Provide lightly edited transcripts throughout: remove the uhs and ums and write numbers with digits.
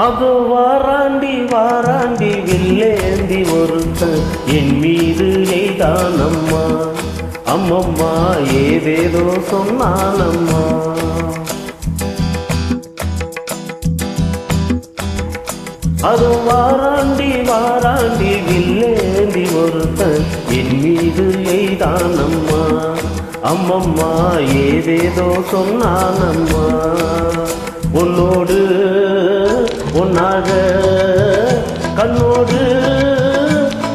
அது வாராண்டி வாராண்டி வில்லேந்தி ஒருத்தன் என் மீது எய்தானம்மா. அம்மம்மா ஏதேதோ சொன்னானம்மா. அது வாராண்டி வாராண்டி வில்லேந்தி ஒருத்தன் என் மீது எய்தானம்மா. அம்மம்மா ஏதேதோ சொன்னானம்மா. உன்னோடு ஒன்னாக கண்ணோடு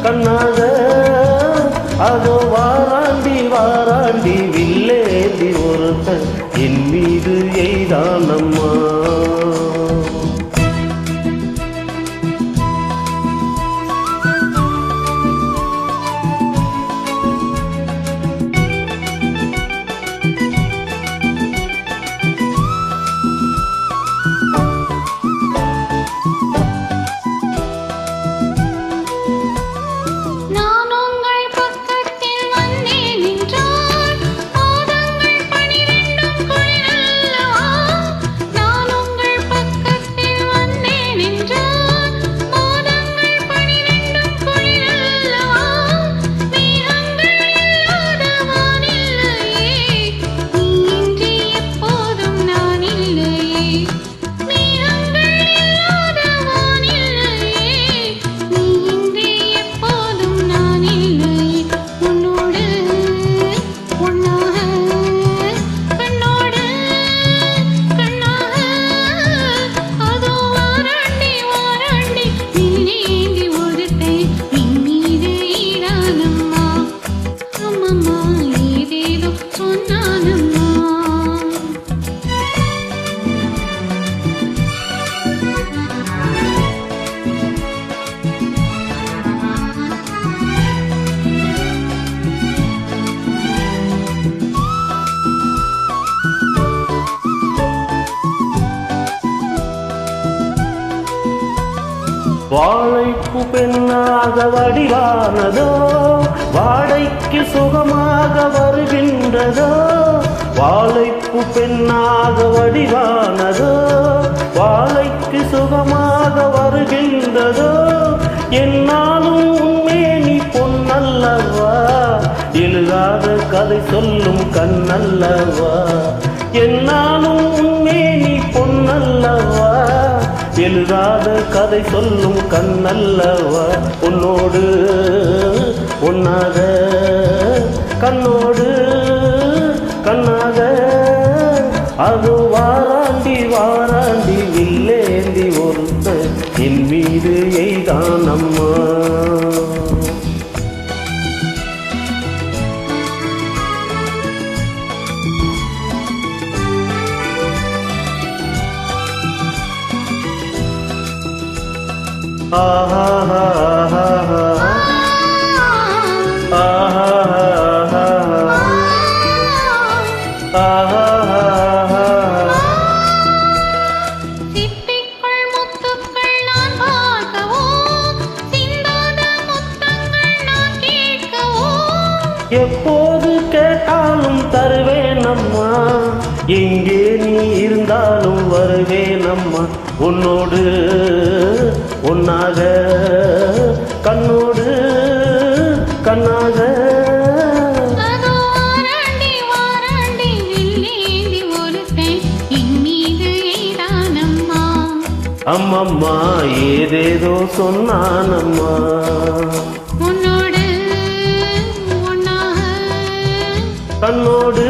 கண்ணாக அதோ வாராண்டி வாராண்டி வில்லேந்தி ஒருத்தன் என் மீது எய்தானம்மா. வாழைப்பு பெண்ணாக வடிவானதோ வாடைக்கு சுகமாக வருகின்றதோ. வாழைப்பு பெண்ணாக வடிவானதோ வாழைக்கு சுகமாக வருகின்றதோ. என்னாலும் உண்மேனி பொன்னல்லவா எழுதாத கதை சொல்லும் கண்ணல்லவா. என்னாலும் உண்மேனி பொன்னல்லவா எழுதாத கதை சொல்லும் கண்ணல்லவா. உன்னோடு ஒன்னாக கண்ணோடு கண்ணாக அது வாராண்டி வாராண்டி வில்லேந்தி ஒருத்தன் என் மீது எய்தானம்மா. எப்போது கேட்டாலும் தருவேனம்மா. எங்கே நீ இருந்தாலும் வருவேனம்மா. உன்னோடு ஒன்னாக கண்ணோடு கண்ணாக அம்மம்மா ஏதேதோ சொன்னானம்மா. உன்னோடு ஒன்னாக கண்ணோடு